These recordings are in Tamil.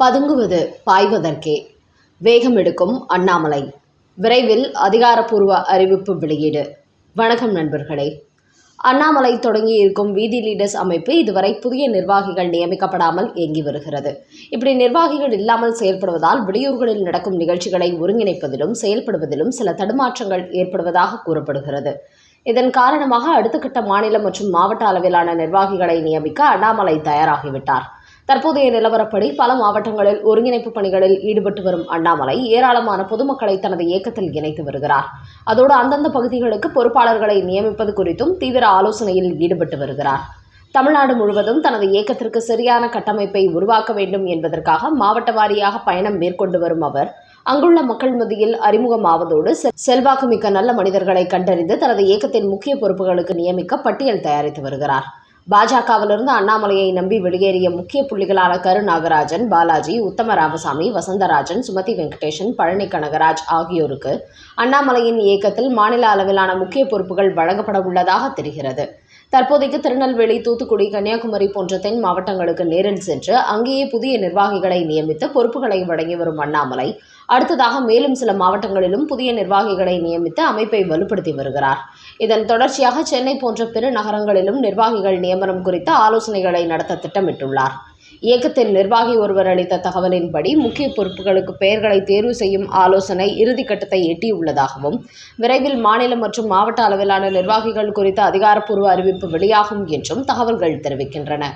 பதுங்குவது பாய்வதற்கே வேகம் எடுக்கும் அண்ணாமலை. விரைவில் அதிகாரப்பூர்வ அறிவிப்பு வெளியீடு. வணக்கம் நண்பர்களே. அண்ணாமலை தொடங்கியிருக்கும் வீதி லீடர்ஸ் அமைப்பு இதுவரை புதிய நிர்வாகிகள் நியமிக்கப்படாமல் இயங்கி வருகிறது. இப்படி நிர்வாகிகள் இல்லாமல் செயல்படுவதால் வெளியூர்களில் நடக்கும் நிகழ்ச்சிகளை ஒருங்கிணைப்பதிலும் செயல்படுவதிலும் சில தடுமாற்றங்கள் ஏற்படுவதாக கூறப்படுகிறது. இதன் காரணமாக அடுத்த கட்ட மாநில மற்றும் மாவட்ட அளவிலான நிர்வாகிகளை நியமிக்க அண்ணாமலை தயாராகிவிட்டார். தற்போதைய நிலவரப்படி பல மாவட்டங்களில் ஒருங்கிணைப்பு பணிகளில் ஈடுபட்டு வரும் அண்ணாமலை ஏராளமான பொதுமக்களை தனது இயக்கத்தில் இணைத்து வருகிறார். அதோடு அந்தந்த பகுதிகளுக்கு பொறுப்பாளர்களை நியமிப்பது குறித்தும் தீவிர ஆலோசனையில் ஈடுபட்டு வருகிறார். தமிழ்நாடு முழுவதும் தனது இயக்கத்திற்கு சரியான கட்டமைப்பை உருவாக்க வேண்டும் என்பதற்காக மாவட்ட வாரியாக பயணம் மேற்கொண்டு வரும் அவர் அங்குள்ள மக்கள் மத்தியில் அறிமுகமாவதோடு செல்வாக்குமிக்க நல்ல மனிதர்களை கண்டறிந்து தனது இயக்கத்தின் முக்கிய பொறுப்புகளுக்கு நியமிக்க பட்டியல் தயாரித்து வருகிறார். பாஜகவிலிருந்து அண்ணாமலையை நம்பி வெளியேறிய முக்கிய புள்ளிகளான கரு நாகராஜன், பாலாஜி, உத்தம ராமசாமி, வசந்தராஜன், சுமதி வெங்கடேசன், பழனி கனகராஜ் ஆகியோருக்கு அண்ணாமலையின் இயக்கத்தில் மாநில அளவிலான முக்கிய பொறுப்புகள் வழங்கப்பட உள்ளதாக தெரிகிறது. தற்போதைக்கு திருநெல்வேலி, தூத்துக்குடி, கன்னியாகுமரி போன்ற தென் மாவட்டங்களுக்கு நேரில் சென்று அங்கேயே புதிய நிர்வாகிகளை நியமித்து பொறுப்புகளை வழங்கி வரும் அண்ணாமலை அடுத்ததாக மேலும் சில மாவட்டங்களிலும் புதிய நிர்வாகிகளை நியமித்து அமைப்பை வலுப்படுத்தி வருகிறார். இதன் தொடர்ச்சியாக சென்னை போன்ற பிற நகரங்களிலும் நிர்வாகிகள் நியமனம் குறித்த ஆலோசனைகளை நடத்த திட்டமிட்டுள்ளார். இயக்கத்தின் நிர்வாகி ஒருவர் அளித்த தகவலின்படி முக்கிய பொறுப்புகளுக்கு பெயர்களை தேர்வு செய்யும் ஆலோசனை இறுதிக்கட்டத்தை எட்டியுள்ளதாகவும் விரைவில் மாநில மற்றும் மாவட்ட அளவிலான நிர்வாகிகள் குறித்த அதிகாரப்பூர்வ அறிவிப்பு வெளியாகும் என்றும் தகவல்கள் தெரிவிக்கின்றன.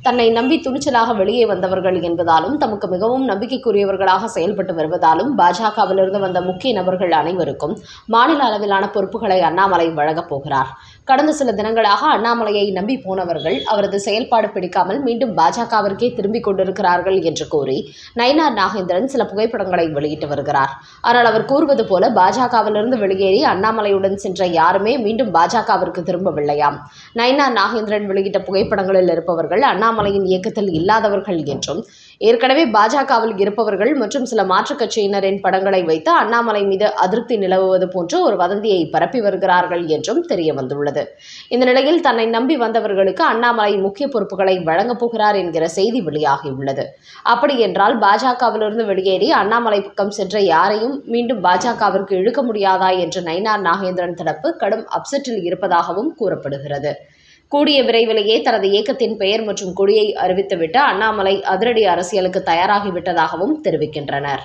தன்னை நம்பி துணிச்சலாக வெளியே வந்தவர்கள் என்பதாலும் தமக்கு மிகவும் நம்பிக்கைக்குரியவர்களாக செயல்பட்டு வருவதாலும் பாஜகவிலிருந்து வந்த முக்கிய நபர்கள் அனைவருக்கும் மாநில அளவிலான பொறுப்புகளை அண்ணாமலை வழங்கப் போகிறார். கடந்த சில தினங்களாக அண்ணாமலையை நம்பி போனவர்கள் அவரது செயல்பாடு பிடிக்காமல் மீண்டும் பாஜகவிற்கே திரும்பிக் கொண்டிருக்கிறார்கள் என்று கூறி நயினார் நாகேந்திரன் சில புகைப்படங்களை வெளியிட்டு வருகிறார். ஆனால் அவர் கூறுவது போல பாஜகவிலிருந்து வெளியேறி அண்ணாமலையுடன் சென்ற யாருமே மீண்டும் பாஜகவிற்கு திரும்பவில்லையாம். நயினார் நாகேந்திரன் வெளியிட்ட புகைப்படங்களில் இருப்பவர்கள் அண்ணாமலையின் இயக்கத்தில் இல்லாதவர்கள் என்றும் ஏற்கனவே பாஜகவில் இருப்பவர்கள் மற்றும் சில மாற்றுக் கட்சியினரின் படங்களை வைத்து அண்ணாமலை மீது அதிருப்தி நிலவுவது போன்ற ஒரு வதந்தியை பரப்பி வருகிறார்கள் என்றும் தெரிய வந்துள்ளது. இந்த நிலையில் தன்னை நம்பி வந்தவர்களுக்கு அண்ணாமலை முக்கிய பொறுப்புகளை வழங்கப் போகிறார் என்கிற செய்தி வெளியாகியுள்ளது. அப்படி என்றால் பாஜகவிலிருந்து வெளியேறி அண்ணாமலை பக்கம் சென்ற யாரையும் மீண்டும் பாஜகவிற்கு இழுக்க முடியாதா என்று நயினார் நாகேந்திரன் தரப்பு கடும் அப்செட்டில் இருப்பதாகவும் கூறப்படுகிறது. கூடிய விரைவிலேயே தனது இயக்கத்தின் பெயர் மற்றும் கொடியை அறிவித்துவிட்டு அண்ணாமலை அதிரடி அரசியலுக்கு தயாராகிவிட்டதாகவும் தெரிவிக்கின்றனர்.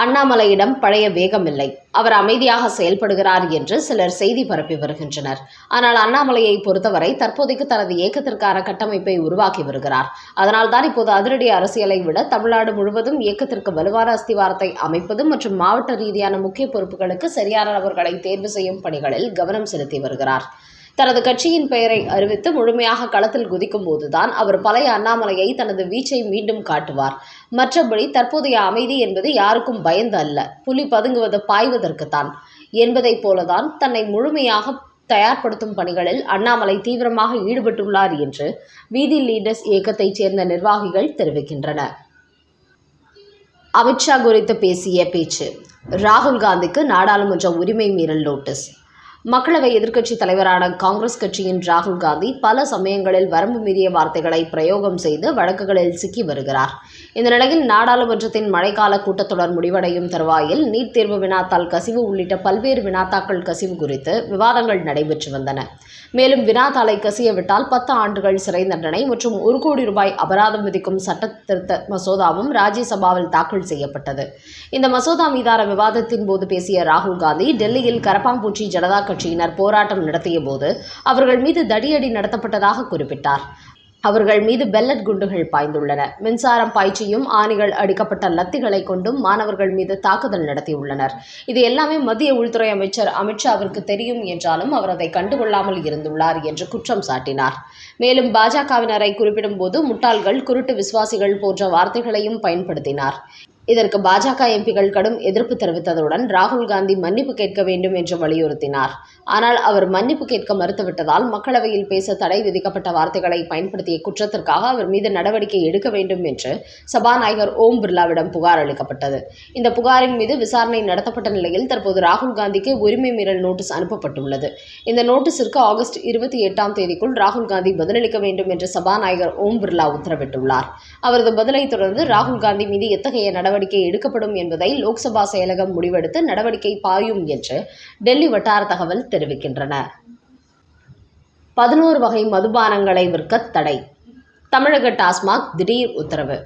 அண்ணாமலையிடம் பழைய வேகமில்லை, அவர் அமைதியாக செயல்படுகிறார் என்று சிலர் செய்தி பரப்பி வருகின்றனர். ஆனால் அண்ணாமலையை பொறுத்தவரை தற்போதைக்கு தனது இயக்கத்திற்கான கட்டமைப்பை உருவாக்கி வருகிறார். அதனால்தான் இப்போது அதிரடி அரசியலை விட தமிழ்நாடு முழுவதும் இயக்கத்திற்கு வலுவான அஸ்திவாரத்தை அமைப்பது மற்றும் மாவட்ட ரீதியான முக்கிய பொறுப்புகளுக்கு சரியான நபர்களை தேர்வு செய்யும் பணிகளில் கவனம் செலுத்தி வருகிறார். தனது கட்சியின் பெயரை அறிவித்து முழுமையாக களத்தில் குதிக்கும் போதுதான் அவர் பழைய அண்ணாமலையை தனது வீச்சை மீண்டும் காட்டுவார். மற்றபடி தற்போதைய அமைதி என்பது யாருக்கும் பயந்து அல்ல, புலி பதுங்குவது பாய்வதற்குத்தான் என்பதைப் போலதான் தன்னை முழுமையாக தயார்படுத்தும் பணிகளில் அண்ணாமலை தீவிரமாக ஈடுபட்டுள்ளார் என்று வீதி லீடர்ஸ் இயக்கத்தைச் சேர்ந்த நிர்வாகிகள் தெரிவிக்கின்றனர். அமித்ஷா குறித்து பேசிய பேச்சு. ராகுல் காந்திக்கு நாடாளுமன்ற உரிமை மீறல் நோட்டீஸ். மக்களவை எதிர்க்கட்சித் தலைவரான காங்கிரஸ் கட்சியின் ராகுல் காந்தி பல சமயங்களில் வரம்பு மீறிய வார்த்தைகளை பிரயோகம் செய்து வழக்குகளில் சிக்கி வருகிறார். இந்த நிலையில் நாடாளுமன்றத்தின் மழைக்கால கூட்டத்தொடர் முடிவடையும் தருவாயில் நீட் தேர்வு வினாத்தாள் கசிவு உள்ளிட்ட பல்வேறு வினாத்தாக்கள் கசிவு குறித்து விவாதங்கள் நடைபெற்று வந்தன. மேலும் வினாத்தாளை கசியவிட்டால் 10 ஆண்டுகள் சிறை தண்டனை மற்றும் 1 கோடி ரூபாய் அபராதம் விதிக்கும் சட்ட திருத்த மசோதாவும் ராஜ்யசபாவில் தாக்கல் செய்யப்பட்டது. இந்த மசோதா மீதான விவாதத்தின் போது பேசிய ராகுல் காந்தி டெல்லியில் கரப்பாம்பூச்சி ஜனதா கட்சியினர் போராட்டம் நடத்திய போது அவர்கள் மீது தடியடி நடத்தப்பட்டதாக குறிப்பிட்டார். அவர்கள் மீது பெல்லட் குண்டுகள் பாய்ந்துள்ளன, மின்சாரம் பாய்ச்சியும் ஆணிகள் அடிக்கப்பட்ட லத்திகளை கொண்டும் மாணவர்கள் மீது தாக்குதல் நடத்தியுள்ளனர். இது எல்லாமே மத்திய உள்துறை அமைச்சர் அமித்ஷாவிற்கு தெரியும் என்றாலும் அவர் அதை கண்டுகொள்ளாமல் இருந்துள்ளார் என்று குற்றம் சாட்டினார். மேலும் பாஜகவினரை குறிப்பிடும் போது முட்டாள்கள், குருட்டு விசுவாசிகள் போன்ற வார்த்தைகளையும் பயன்படுத்தினார். இதற்கு பாஜக எம்பிக்கள் கடும் எதிர்ப்பு தெரிவித்ததுடன் ராகுல் காந்தி மன்னிப்பு கேட்க வேண்டும் என்று வலியுறுத்தினார். ஆனால் அவர் மன்னிப்பு கேட்க மறுத்துவிட்டதால் மக்களவையில் பேச தடை விதிக்கப்பட்ட வார்த்தைகளை பயன்படுத்திய குற்றத்திற்காக அவர் மீது நடவடிக்கை எடுக்க வேண்டும் என்று சபாநாயகர் ஓம் பிர்லாவிடம் புகார் அளிக்கப்பட்டது. இந்த புகாரின் மீது விசாரணை நடத்தப்பட்ட நிலையில் தற்போது ராகுல் காந்திக்கு உரிமை மீறல் நோட்டீஸ் அனுப்பப்பட்டுள்ளது. இந்த நோட்டீஸிற்கு ஆகஸ்ட் 28ஆம் தேதிக்குள் ராகுல் காந்தி பதிலளிக்க வேண்டும் என்று சபாநாயகர் ஓம் பிர்லா உத்தரவிட்டுள்ளார். அவரது பதிலை தொடர்ந்து ராகுல் காந்தி மீது எத்தகைய நடவடிக்கை எடுக்கப்படும் என்பதை லோக்சபா செயலகம் முடிவெடுத்து நடவடிக்கை பாயும் என்று டெல்லி வட்டார தகவல் தெரிவிக்கின்றன. 11 வகை மதுபானங்களை விற்க தடை. தமிழக டாஸ்மாக் திடீர் உத்தரவு.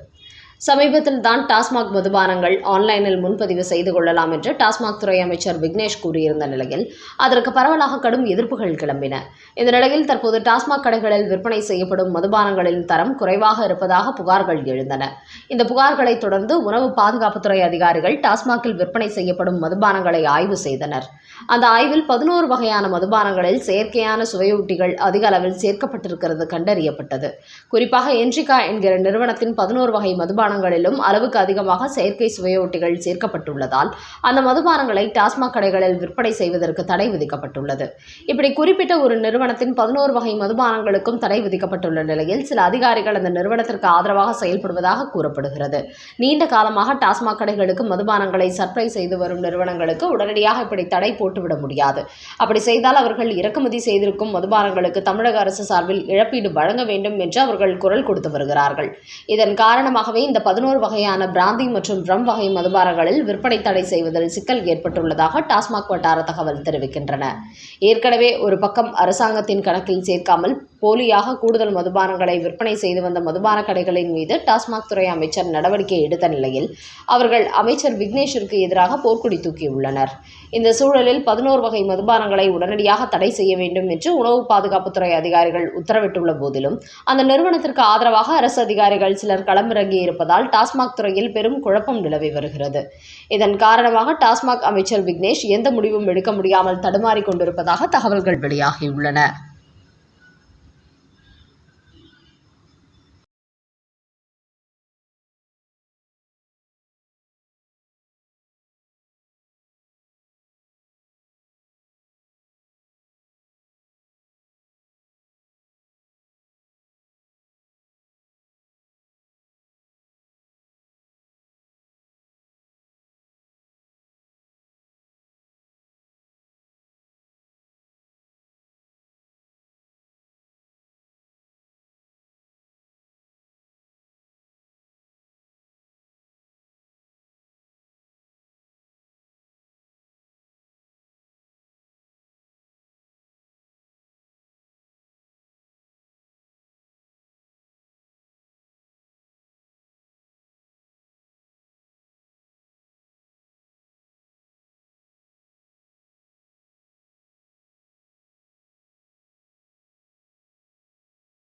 சமீபத்தில் தான் டாஸ்மாக் மதுபானங்கள் ஆன்லைனில் முன்பதிவு செய்து கொள்ளலாம் என்று டாஸ்மாக் துறை அமைச்சர் விக்னேஷ் கூறியிருந்த நிலையில் அதற்கு பரவலாக கடும் எதிர்ப்புகள் கிளம்பின. இந்த நிலையில் தற்போது டாஸ்மாக் கடைகளில் விற்பனை செய்யப்படும் மதுபானங்களின் தரம் குறைவாக இருப்பதாக புகார்கள் எழுந்தன. இந்த புகார்களை தொடர்ந்து உணவு பாதுகாப்புத்துறை அதிகாரிகள் டாஸ்மாகில் விற்பனை செய்யப்படும் மதுபானங்களை ஆய்வு செய்தனர். அந்த ஆய்வில் 11 வகையான மதுபானங்களில் செயற்கையான சுவையூட்டிகள் அதிக அளவில் சேர்க்கப்பட்டிருக்கிறது கண்டறியப்பட்டது. குறிப்பாக என்ரிகா என்கிற நிறுவனத்தின் 11 வகை மதுபானங்களிலும் அளவுக்கு அதிகமாக செயற்கை சுவையூட்டிகள் சேர்க்கப்பட்டுள்ளதால் அந்த மதுபானங்களை டாஸ்மாக் கடைகளில் விற்பனை செய்வதற்கு தடை விதிக்கப்பட்டுள்ளது. இப்படி குறிப்பிட்ட ஒரு நிறுவனத்தின் 11 வகை மதுபானங்களுக்கும் தடை விதிக்கப்பட்டுள்ள நிலையில் சில அதிகாரிகள் அந்த நிறுவனத்திற்கு ஆதரவாக செயல்படுவதாக கூறப்படுகிறது. நீண்ட காலமாக டாஸ்மாக் கடைகளுக்கு மதுபானங்களை சப்ளை செய்து வரும் நிறுவனங்களுக்கு உடனடியாக இப்படி தடை போட்டுவிட முடியாது. அப்படி செய்தால் அவர்கள் இறக்குமதி செய்திருக்கும் மதுபானங்களுக்கு தமிழக அரசு சார்பில் இழப்பீடு வழங்க வேண்டும் என்று அவர்கள் குரல் கொடுத்து வருகிறார்கள். இதன் காரணமாகவே இந்த 11 வகையான பிராந்தி மற்றும் ரம் வகை மதுபானங்களில் விற்பனை தடை செய்வதில் சிக்கல் ஏற்பட்டுள்ளதாக டாஸ்மாக் வட்டார தகவல் தெரிவிக்கின்றன. ஏற்கனவே ஒரு பக்கம் அரசாங்கத்தின் கணக்கில் சேர்க்காமல் போலியாக கூடுதல் மதுபானங்களை விற்பனை செய்து வந்த மதுபான கடைகளின் மீது டாஸ்மாக் துறை அமைச்சர் நடவடிக்கை எடுத்த நிலையில் அவர்கள் அமைச்சர் விக்னேஷிற்கு எதிராக போர்க்கொடி தூக்கியுள்ளனர். இந்த சூழலில் 11 வகை மதுபானங்களை உடனடியாக தடை செய்ய வேண்டும் என்று உணவு பாதுகாப்புத்துறை அதிகாரிகள் உத்தரவிட்டுள்ள போதிலும் அந்த நிறுவனத்திற்கு ஆதரவாக அரசு அதிகாரிகள் சிலர் களமிறங்கி இருப்பதால் டாஸ்மாக் துறையில் பெரும் குழப்பம் நிலவி வருகிறது. இதன் காரணமாக டாஸ்மாக் அமைச்சர் விக்னேஷ் எந்த முடிவும் எடுக்க முடியாமல் தடுமாறிக் கொண்டிருப்பதாக தகவல்கள் வெளியாகியுள்ளன.